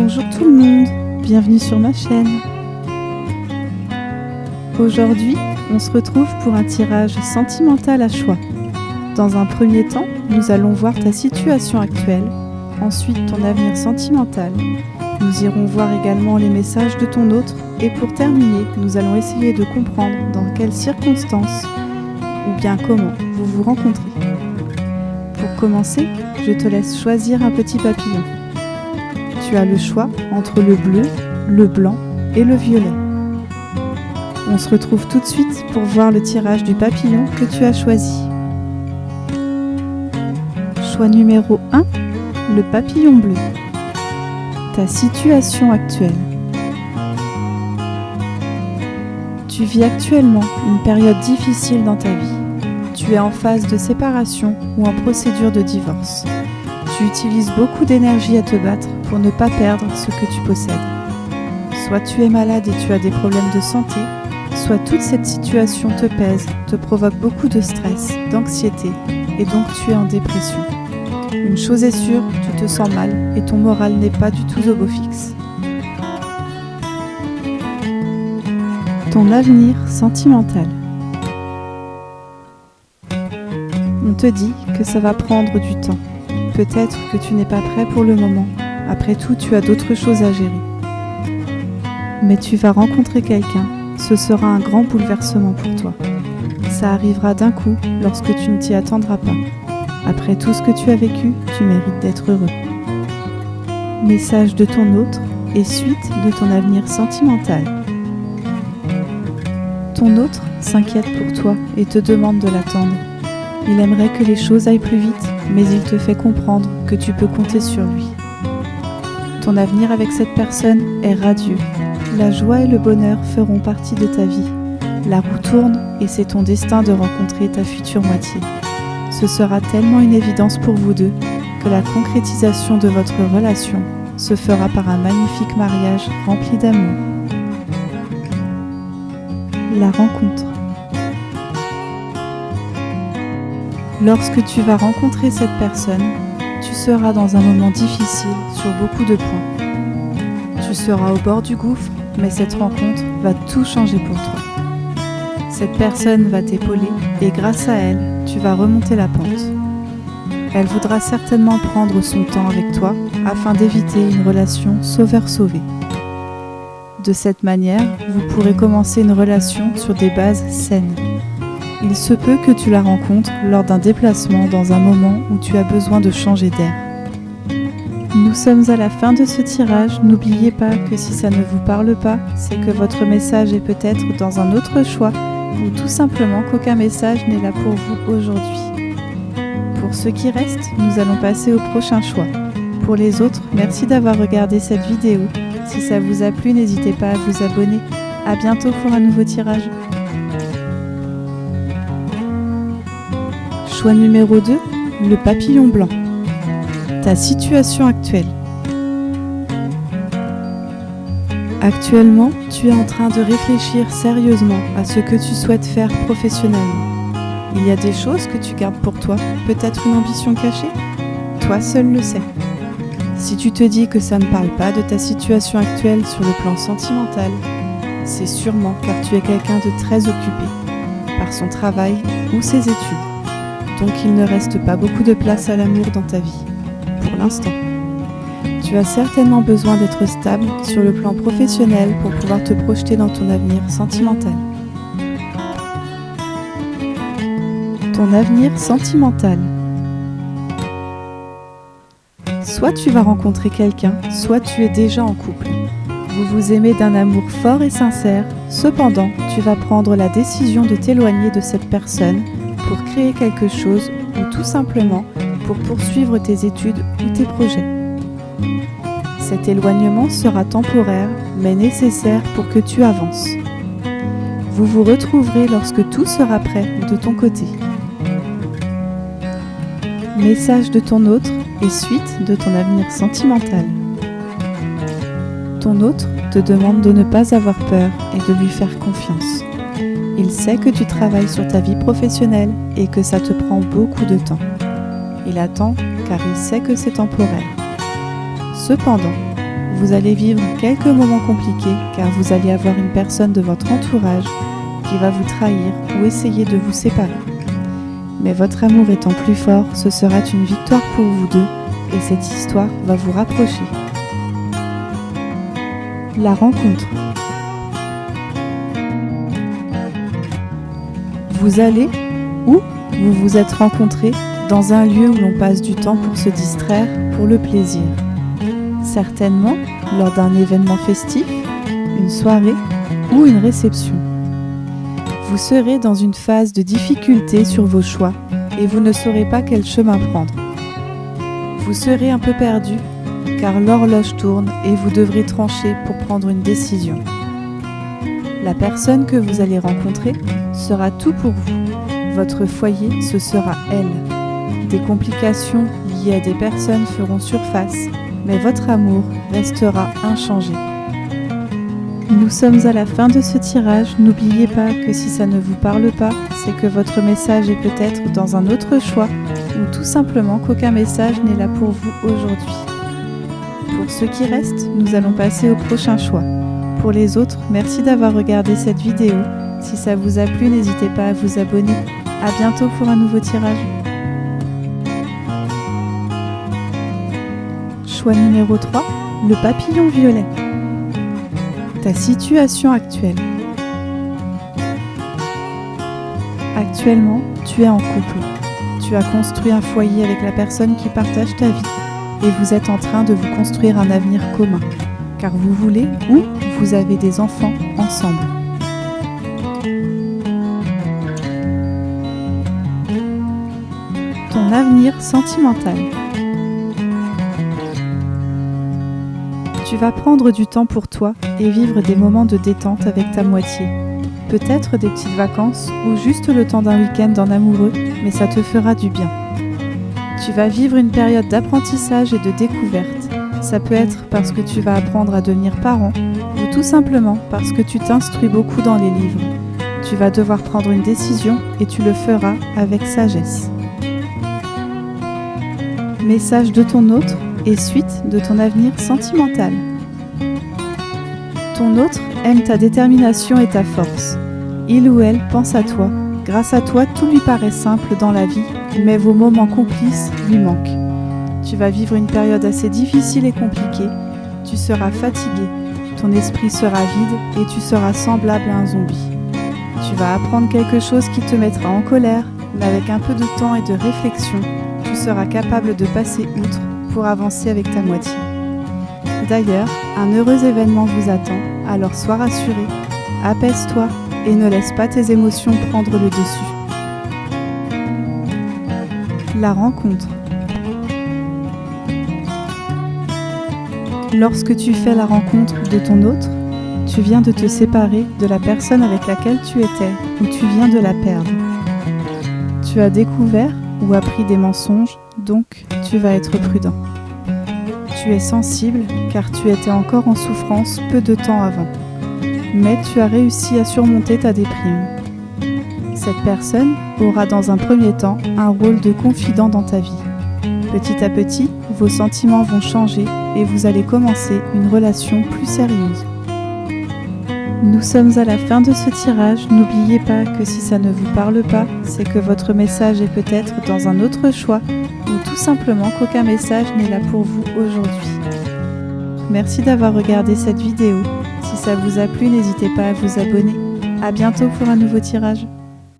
Bonjour tout le monde, bienvenue sur ma chaîne. Aujourd'hui, on se retrouve pour un tirage sentimental à choix. Dans un premier temps, nous allons voir ta situation actuelle, ensuite ton avenir sentimental. Nous irons voir également les messages de ton autre et pour terminer, nous allons essayer de comprendre dans quelles circonstances ou bien comment vous vous rencontrez. Pour commencer, je te laisse choisir un petit papillon. Tu as le choix entre le bleu, le blanc et le violet. On se retrouve tout de suite pour voir le tirage du papillon que tu as choisi. Choix numéro 1, le papillon bleu. Ta situation actuelle. Tu vis actuellement une période difficile dans ta vie. Tu es en phase de séparation ou en procédure de divorce. Tu utilises beaucoup d'énergie à te battre pour ne pas perdre ce que tu possèdes. Soit tu es malade et tu as des problèmes de santé, soit toute cette situation te pèse, te provoque beaucoup de stress, d'anxiété et donc tu es en dépression. Une chose est sûre, tu te sens mal et ton moral n'est pas du tout au beau fixe. Ton avenir sentimental. On te dit que ça va prendre du temps. Peut-être que tu n'es pas prêt pour le moment. Après tout, tu as d'autres choses à gérer. Mais tu vas rencontrer quelqu'un. Ce sera un grand bouleversement pour toi. Ça arrivera d'un coup lorsque tu ne t'y attendras pas. Après tout ce que tu as vécu, tu mérites d'être heureux. Message de ton autre et suite de ton avenir sentimental. Ton autre s'inquiète pour toi et te demande de l'attendre. Il aimerait que les choses aillent plus vite, mais il te fait comprendre que tu peux compter sur lui. Ton avenir avec cette personne est radieux. La joie et le bonheur feront partie de ta vie. La roue tourne et c'est ton destin de rencontrer ta future moitié. Ce sera tellement une évidence pour vous deux que la concrétisation de votre relation se fera par un magnifique mariage rempli d'amour. La rencontre. Lorsque tu vas rencontrer cette personne, tu seras dans un moment difficile sur beaucoup de points. Tu seras au bord du gouffre, mais cette rencontre va tout changer pour toi. Cette personne va t'épauler et grâce à elle, tu vas remonter la pente. Elle voudra certainement prendre son temps avec toi afin d'éviter une relation sauveur-sauvé. De cette manière, vous pourrez commencer une relation sur des bases saines. Il se peut que tu la rencontres lors d'un déplacement dans un moment où tu as besoin de changer d'air. Nous sommes à la fin de ce tirage, n'oubliez pas que si ça ne vous parle pas, c'est que votre message est peut-être dans un autre choix ou tout simplement qu'aucun message n'est là pour vous aujourd'hui. Pour ceux qui restent, nous allons passer au prochain choix. Pour les autres, merci d'avoir regardé cette vidéo. Si ça vous a plu, n'hésitez pas à vous abonner. À bientôt pour un nouveau tirage. Choix numéro 2, le papillon blanc. Ta situation actuelle. Actuellement, tu es en train de réfléchir sérieusement à ce que tu souhaites faire professionnellement. Il y a des choses que tu gardes pour toi, peut-être une ambition cachée? Toi seul le sais. Si tu te dis que ça ne parle pas de ta situation actuelle sur le plan sentimental, c'est sûrement car tu es quelqu'un de très occupé par son travail ou ses études. Donc il ne reste pas beaucoup de place à l'amour dans ta vie, pour l'instant. Tu as certainement besoin d'être stable sur le plan professionnel pour pouvoir te projeter dans ton avenir sentimental. Ton avenir sentimental. Soit tu vas rencontrer quelqu'un, soit tu es déjà en couple. Vous vous aimez d'un amour fort et sincère, cependant tu vas prendre la décision de t'éloigner de cette personne pour créer quelque chose ou tout simplement pour poursuivre tes études ou tes projets. Cet éloignement sera temporaire mais nécessaire pour que tu avances. Vous vous retrouverez lorsque tout sera prêt de ton côté. Message de ton autre et suite de ton avenir sentimental. Ton autre te demande de ne pas avoir peur et de lui faire confiance. Il sait que tu travailles sur ta vie professionnelle et que ça te prend beaucoup de temps. Il attend car il sait que c'est temporaire. Cependant, Vous allez vivre quelques moments compliqués car vous allez avoir une personne de votre entourage qui va vous trahir ou essayer de vous séparer. Mais votre amour étant plus fort, ce sera une victoire pour vous deux et cette histoire va vous rapprocher. La rencontre. Vous allez ou vous vous êtes rencontrés dans un lieu où l'on passe du temps pour se distraire, pour le plaisir. Certainement lors d'un événement festif, une soirée ou une réception. Vous serez dans une phase de difficulté sur vos choix et vous ne saurez pas quel chemin prendre. Vous serez un peu perdu car l'horloge tourne et vous devrez trancher pour prendre une décision. La personne que vous allez rencontrer sera tout pour vous. Votre foyer, ce sera elle. Des complications liées à des personnes feront surface, mais votre amour restera inchangé. Nous sommes à la fin de ce tirage. N'oubliez pas que si ça ne vous parle pas, c'est que votre message est peut-être dans un autre choix ou tout simplement qu'aucun message n'est là pour vous aujourd'hui. Pour ceux qui restent, nous allons passer au prochain choix. Pour les autres, merci d'avoir regardé cette vidéo. Si ça vous a plu, n'hésitez pas à vous abonner. À bientôt pour un nouveau tirage. Choix numéro 3, le papillon violet. Ta situation actuelle. Actuellement, tu es en couple. Tu as construit un foyer avec la personne qui partage ta vie et vous êtes en train de vous construire un avenir commun, car vous voulez ou vous avez des enfants ensemble. Ton avenir sentimental. Tu vas prendre du temps pour toi et vivre des moments de détente avec ta moitié. Peut-être des petites vacances ou juste le temps d'un week-end en amoureux, mais ça te fera du bien. Tu vas vivre une période d'apprentissage et de découverte. Ça peut être parce que tu vas apprendre à devenir parent ou tout simplement parce que tu t'instruis beaucoup dans les livres. Tu vas devoir prendre une décision et tu le feras avec sagesse. Message de ton autre et suite de ton avenir sentimental. Ton autre aime ta détermination et ta force. Il ou elle pense à toi. Grâce à toi, tout lui paraît simple dans la vie, mais vos moments complices lui manquent. Tu vas vivre une période assez difficile et compliquée. Tu seras fatigué, ton esprit sera vide et tu seras semblable à un zombie. Tu vas apprendre quelque chose qui te mettra en colère, mais avec un peu de temps et de réflexion, tu seras capable de passer outre pour avancer avec ta moitié. D'ailleurs, un heureux événement vous attend, alors sois rassuré, apaise-toi et ne laisse pas tes émotions prendre le dessus. La rencontre. Lorsque tu fais la rencontre de ton autre, tu viens de te séparer de la personne avec laquelle tu étais ou tu viens de la perdre. Tu as découvert ou appris des mensonges, donc tu vas être prudent. Tu es sensible car tu étais encore en souffrance peu de temps avant. Mais tu as réussi à surmonter ta déprime. Cette personne aura dans un premier temps un rôle de confident dans ta vie. Petit à petit, vos sentiments vont changer et vous allez commencer une relation plus sérieuse. Nous sommes à la fin de ce tirage. N'oubliez pas que si ça ne vous parle pas, c'est que votre message est peut-être dans un autre choix ou tout simplement qu'aucun message n'est là pour vous aujourd'hui. Merci d'avoir regardé cette vidéo. Si ça vous a plu, n'hésitez pas à vous abonner. À bientôt pour un nouveau tirage.